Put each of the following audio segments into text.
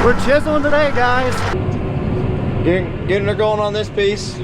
We're chiseling today, guys. Getting her going on this piece.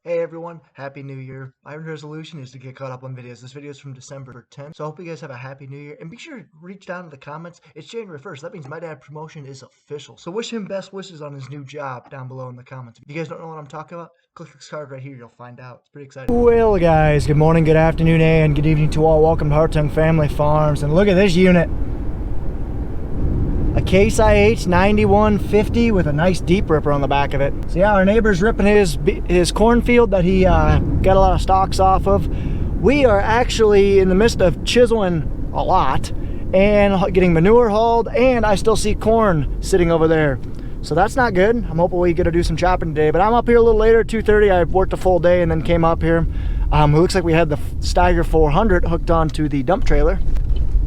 Hey everyone, Happy New Year. My resolution is to get caught up on videos. This video is from December 10th, so I hope you guys have a Happy New Year. And be sure to reach down to the comments. It's January 1st. That means my dad promotion is official. So wish him best wishes on his new job down below in the comments. If you guys don't know what I'm talking about, click this card right here. You'll find out. It's pretty exciting. Well, guys, good morning, good afternoon, and good evening to all. Welcome to Hartung Family Farms. And look at this unit. A Case IH 9150 with a nice deep ripper on the back of it. So yeah, our neighbor's ripping his cornfield that he got a lot of stalks off of. We are actually in the midst of chiseling a lot and getting manure hauled, and I still see corn sitting over there. So that's not good. I'm hoping we get to do some chopping today, but I'm up here a little later, 2:30. I worked a full day and then came up here. It looks like we had the Steiger 400 hooked onto the dump trailer.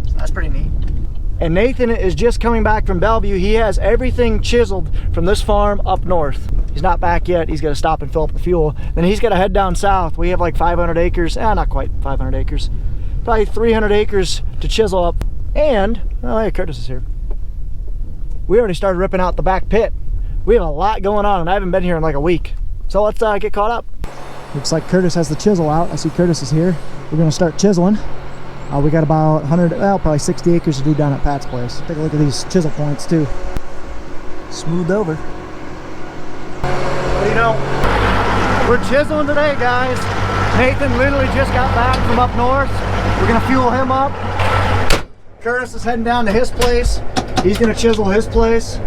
So that's pretty neat. And Nathan is just coming back from Bellevue. He has everything chiseled from this farm up north. He's not back yet. He's got to stop and fill up the fuel. Then he's got to head down south. We have like 500 acres. Not quite 500 acres. Probably 300 acres to chisel up. And, oh, hey, Curtis is here. We already started ripping out the back pit. We have a lot going on, and I haven't been here in like a week. So let's get caught up. Looks like Curtis has the chisel out. I see Curtis is here. We're going to start chiseling. We got about 100, well, probably 60 acres to do down at Pat's place. Take a look at these chisel points too. Smoothed over. But you know, we're chiseling today, guys. Nathan literally just got back from up north. We're gonna fuel him up. Curtis is heading down to his place. He's gonna chisel his place.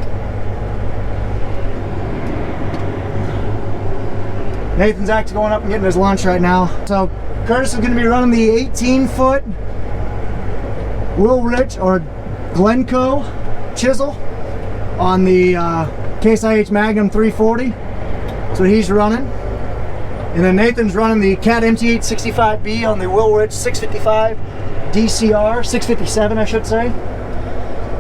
Nathan's actually going up and getting his lunch right now. So Curtis is gonna be running the 18-foot Will Rich or Glencoe chisel on the Case IH Magnum 340. That's what he's running. And then Nathan's running the Cat MT865B on the Will Rich 655 DCR, 657 I should say.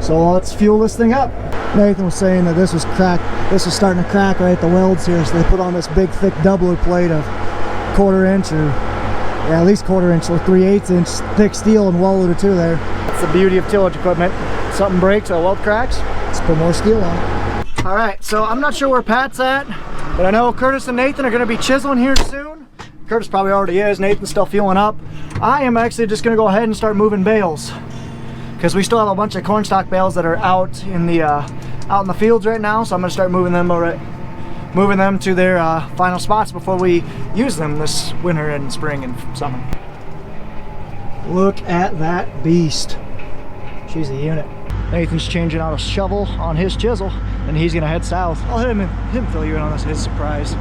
So let's fuel this thing up. Nathan was saying that this was cracked. This was starting to crack right at the welds here, so they put on this big thick doubler plate of 1/4 inch or yeah, at least 1/4 inch or 3/8 inch thick steel and welded it to there. That's the beauty of tillage equipment. Something breaks or a weld cracks, let's put more steel on it. All right, so I'm not sure where Pat's at, but I know Curtis and Nathan are gonna be chiseling here soon. Curtis probably already is, Nathan's still fueling up. I am actually just gonna go ahead and start moving bales because we still have a bunch of corn stalk bales that are out in the fields right now, so I'm gonna start moving them to their final spots before we use them this winter and spring and summer. Look at that beast. She's a unit. Nathan's changing out a shovel on his chisel and he's gonna head south. I'll hit him fill you in on this, his surprise.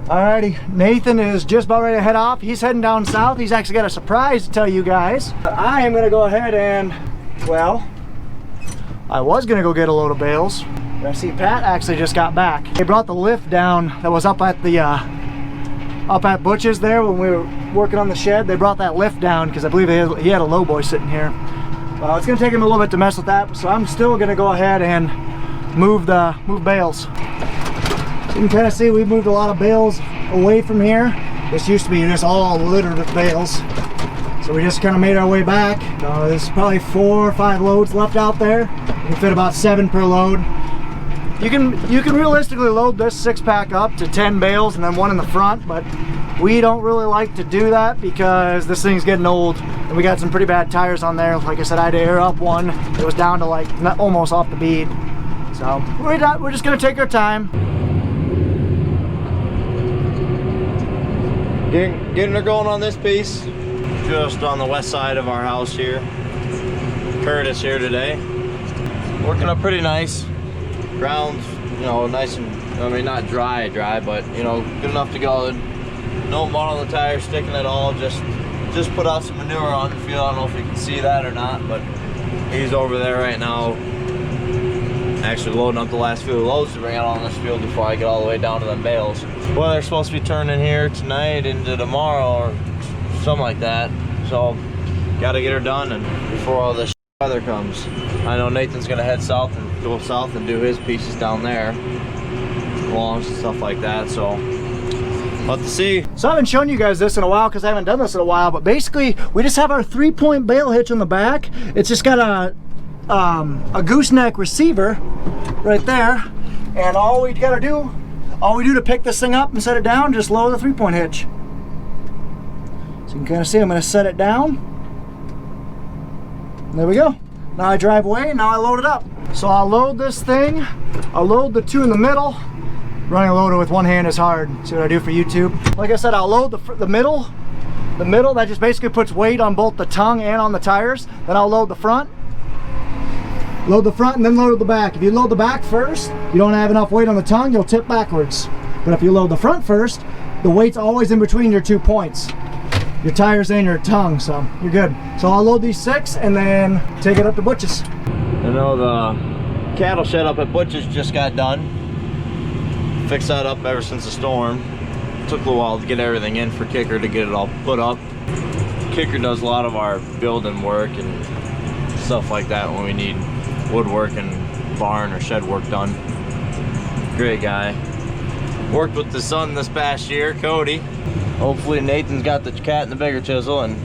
Alrighty, Nathan is just about ready to head off. He's heading down south. He's actually got a surprise to tell you guys. I am gonna go ahead and, well, I was gonna go get a load of bales. I see Pat actually just got back. They brought the lift down that was up at the up at Butch's there when we were working on the shed. They brought that lift down because I believe he had a low boy sitting here. Well, it's gonna take him a little bit to mess with that, so I'm still gonna go ahead and move bales. So you can kind of see we've moved a lot of bales away from here. This used to be just all littered with bales. So we just kind of made our way back. There's probably 4 or 5 loads left out there. We fit about 7 per load. You can realistically load this 6-pack up to 10 bales and then 1 in the front, but we don't really like to do that because this thing's getting old and we got some pretty bad tires on there. Like I said, I had to air up one. It was down to like almost off the bead. So we're just gonna take our time. Getting her going on this piece. Just on the west side of our house here. Curtis here today. Working up pretty nice. Ground's, you know, nice and, I mean, not dry, but, you know, good enough to go. No mud on the tires sticking at all. Just put out some manure on the field. I don't know if you can see that or not, but he's over there right now. Actually loading up the last few loads to bring out on this field before I get all the way down to them bales. Well, they're supposed to be turning here tonight into tomorrow or something like that. So, gotta get her done and before all this weather comes. I know Nathan's gonna head south and go south and do his pieces down there, longs and stuff like that. So What to see? So I haven't shown you guys this in a while because I haven't done this in a while, but basically we just have our 3-point bale hitch on the back. It's just got a gooseneck receiver right there, and all we do to pick this thing up and set it down, just lower the 3-point hitch. So you can kind of see I'm going to set it down. There we go. Now I drive away, now I load it up. So I'll load this thing, I'll load the two in the middle. Running a loader with one hand is hard. See what I do for YouTube? Like I said, I'll load the middle. The middle, that just basically puts weight on both the tongue and on the tires. Then I'll load the front. Load the front and then load the back. If you load the back first, you don't have enough weight on the tongue, you'll tip backwards. But if you load the front first, the weight's always in between your 2 points. Your tires and your tongue, so you're good. So I'll load these 6 and then take it up to Butch's. I know the cattle shed up at Butch's just got done. Fixed that up ever since the storm. Took a little while to get everything in for Kicker to get it all put up. Kicker does a lot of our building work and stuff like that when we need woodwork and barn or shed work done. Great guy. Worked with the son this past year, Cody. Hopefully Nathan's got the cat and the bigger chisel, and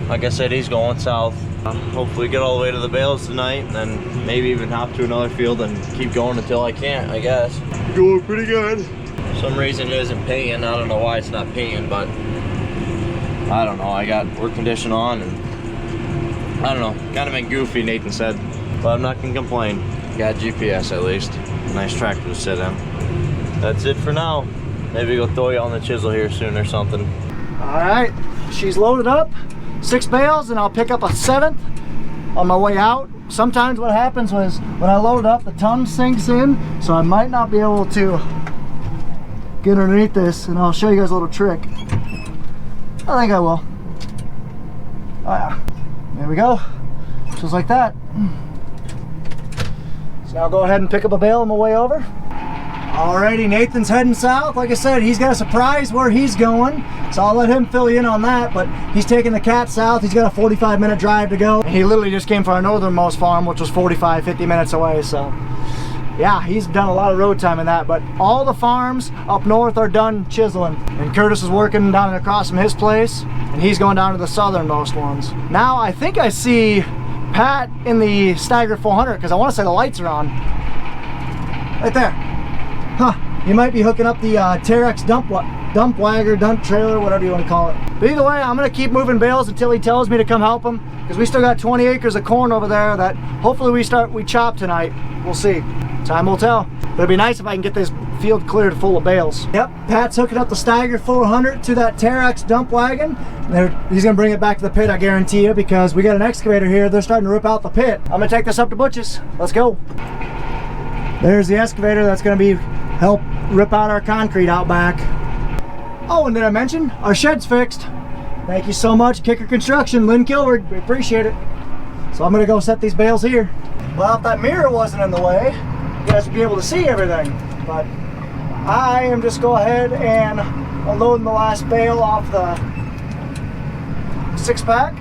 like I said, he's going south. Hopefully get all the way to the bales tonight, and then maybe even hop to another field and keep going until I can't, I guess. Going pretty good. For some reason it isn't paying. I don't know why it's not paying, but I don't know. I got work condition on, and I don't know. Kind of been goofy, Nathan said, but I'm not gonna complain. Got GPS at least. Nice tractor to sit in. That's it for now. Maybe go throw you on the chisel here soon or something. All right, she's loaded up. 6 bales, and I'll pick up a 7th on my way out. Sometimes what happens was when I load up, the tongue sinks in, so I might not be able to get underneath this, and I'll show you guys a little trick. I think I will. Oh yeah, there we go. Just like that. So now I'll go ahead and pick up a bale on my way over. Alrighty, Nathan's heading south. Like I said, he's got a surprise where he's going, so I'll let him fill you in on that, but he's taking the cat south. He's got a 45-minute drive to go. He literally just came from our northernmost farm, which was 45-50 minutes away, so yeah, he's done a lot of road time in that, but all the farms up north are done chiseling, and Curtis is working down across from his place, and he's going down to the southernmost ones. Now I think I see Pat in the Steiger 400, because I want to say the lights are on. Right there. Huh, you might be hooking up the Terex dump wagger, dump trailer, whatever you want to call it. But either way, I'm going to keep moving bales until he tells me to come help him, because we still got 20 acres of corn over there that hopefully we chop tonight. We'll see. Time will tell. But it'd be nice if I can get this field cleared full of bales. Yep, Pat's hooking up the Steiger 400 to that Terex dump wagon. He's going to bring it back to the pit, I guarantee you, because we got an excavator here. They're starting to rip out the pit. I'm going to take this up to Butch's. Let's go. There's the excavator that's going to help rip out our concrete out back. Oh, and did I mention our shed's fixed? Thank you so much, Kicker Construction, Lynn Kilward. We appreciate it. So I'm going to go set these bales here. Well, if that mirror wasn't in the way, you guys would be able to see everything. But I am just go ahead and unloading the last bale off the 6-pack.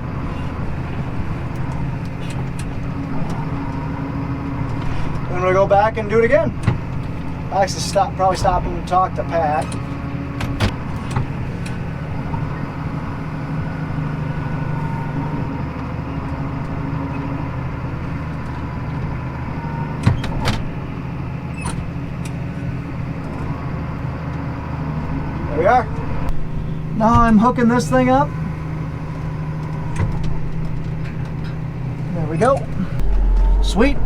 I'm going to go back and do it again. I actually probably stop and talk to Pat. There we are. Now I'm hooking this thing up. There we go. Sweet.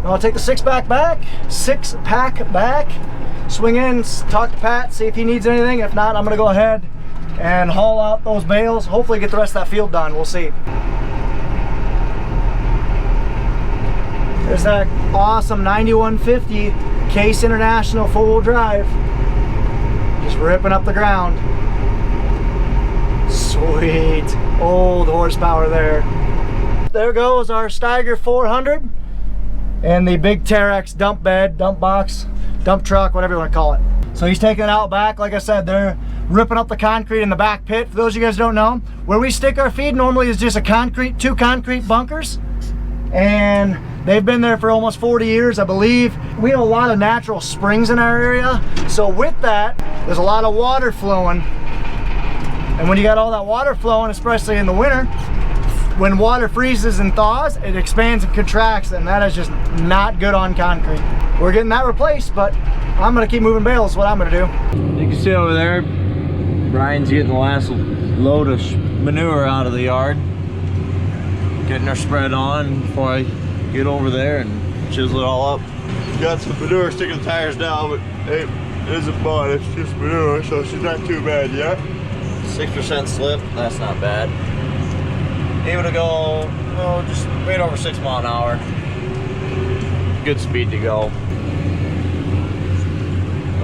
I'll take the 6-pack back, swing in, talk to Pat, see if he needs anything. If not, I'm going to go ahead and haul out those bales. Hopefully get the rest of that field done. We'll see. There's that awesome 9150 Case International 4-wheel drive. Just ripping up the ground. Sweet. Old horsepower there. There goes our Steiger 400. And the big Terex dump bed, dump box, dump truck, whatever you want to call it. So he's taking it out back. Like I said, they're ripping up the concrete in the back pit. For those of you guys who don't know, where we stick our feed normally is just two concrete bunkers. and they've been there for almost 40 years, I believe. We have a lot of natural springs in our area, so with that, there's a lot of water flowing. And when you got all that water flowing, especially in the winter, when water freezes and thaws, it expands and contracts, and that is just not good on concrete. We're getting that replaced, but I'm gonna keep moving bales, is what I'm gonna do. You can see over there, Brian's getting the last load of manure out of the yard. Getting our spread on before I get over there and chisel it all up. Got some manure sticking the tires down, but hey, it isn't mud, it's just manure, so she's not too bad yet. 6% slip, that's not bad. Able to go, oh, just right over 6 miles an hour. Good speed to go.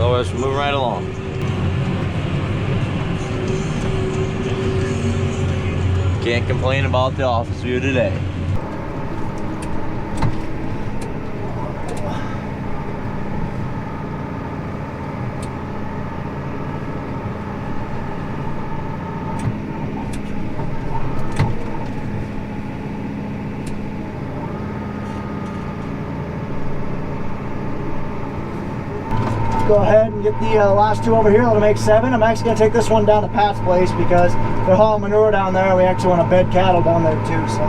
Otherwise, we're moving right along. Can't complain about the office view today. Go ahead and get the last two over here. That'll make 7. I'm actually going to take this one down to Pat's place because they're hauling manure down there. We actually want to bed cattle down there too. So,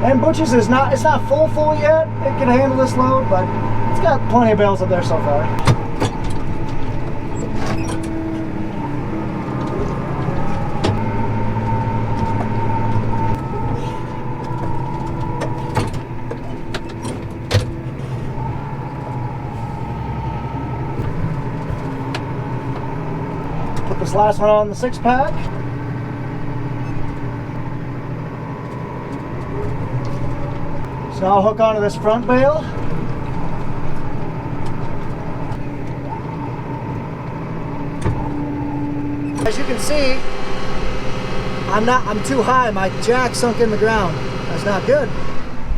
and Butch's is not, it's not full yet. It can handle this load, but it's got plenty of bales up there so far. This last one on the 6-pack. So now I'll hook onto this front bale. As you can see, I'm too high. My jack sunk in the ground. That's not good.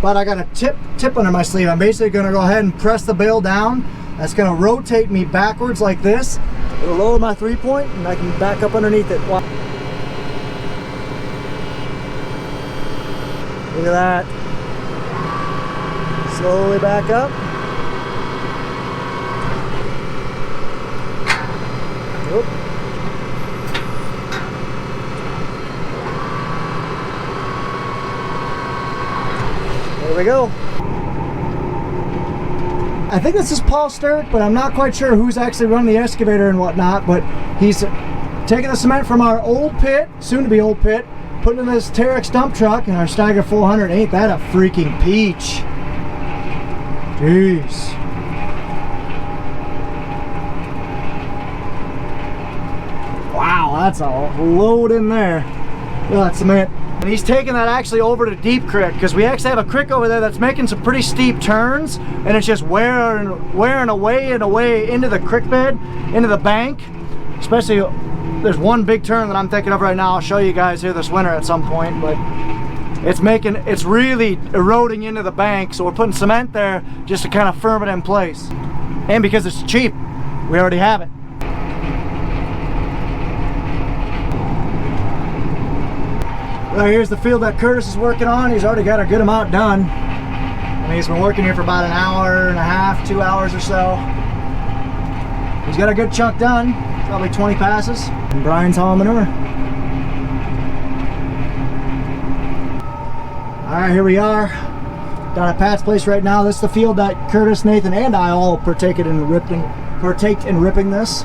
But I got a tip under my sleeve. I'm basically gonna go ahead and press the bale down. That's gonna rotate me backwards like this. It'll lower my 3-point and I can back up underneath it. Wow. Look at that. Slowly back up. Oop. There we go. I think this is Paul Sturck, but I'm not quite sure who's actually running the excavator and whatnot, but he's taking the cement from our old pit, soon to be old pit, putting in this Terex dump truck and our Steiger 400. Ain't that a freaking peach? Jeez. Wow, that's a load in there. Look at that cement. And he's taking that actually over to Deep Creek because we actually have a creek over there that's making some pretty steep turns, and it's just wearing away and away into the creek bed, into the bank. Especially, there's one big turn that I'm thinking of right now. I'll show you guys here this winter at some point, but it's really eroding into the bank, so we're putting cement there just to kind of firm it in place. And because it's cheap, we already have it. Well, here's the field that Curtis is working on. He's already got a good amount done. I mean, he's been working here for about an hour and a half, 2 hours or so. He's got a good chunk done, probably 20 passes. And Brian's hauling manure. All right, here we are down at Pat's place right now. This is the field that Curtis, Nathan, and I all partake in ripping this.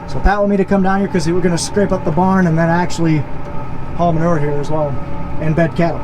So Pat wanted me to come down here because we were going to scrape up the barn and then actually haul manure here as well and bed cattle.